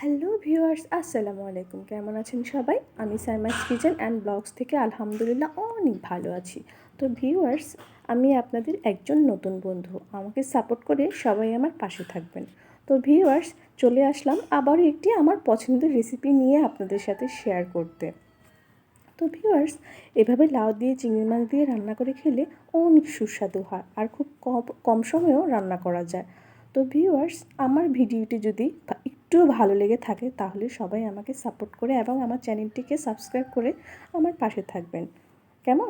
Hello viewers, আসসালামু আলাইকুম। কেমন আছেন সবাই? আমি সাইমাস কিচেন অ্যান্ড ব্লগস থেকে আলহামদুলিল্লাহ অনেক ভালো আছি। তো ভিউয়ার্স, আমি আপনাদের একজন নতুন বন্ধু। আমাকে সাপোর্ট করে সবাই আমার পাশে থাকবেন। তো ভিউয়ার্স, চলে আসলাম আবারও একটি আমার পছন্দের রেসিপি নিয়ে আপনাদের সাথে শেয়ার করতে। তো ভিউয়ার্স, এভাবে লাউ দিয়ে চিংড়ি মাছ দিয়ে রান্না করে খেলে অনেক সুস্বাদু হয় আর খুব কম সময়েও রান্না করা যায়। তো ভিউয়ার্স, আমার ভিডিওটি যদি একটু ভালো লেগে থাকে তাহলে সবাই আমাকে সাপোর্ট করে এবং আমার চ্যানেলটিকে সাবস্ক্রাইব করে আমার পাশে থাকবেন। কেমন?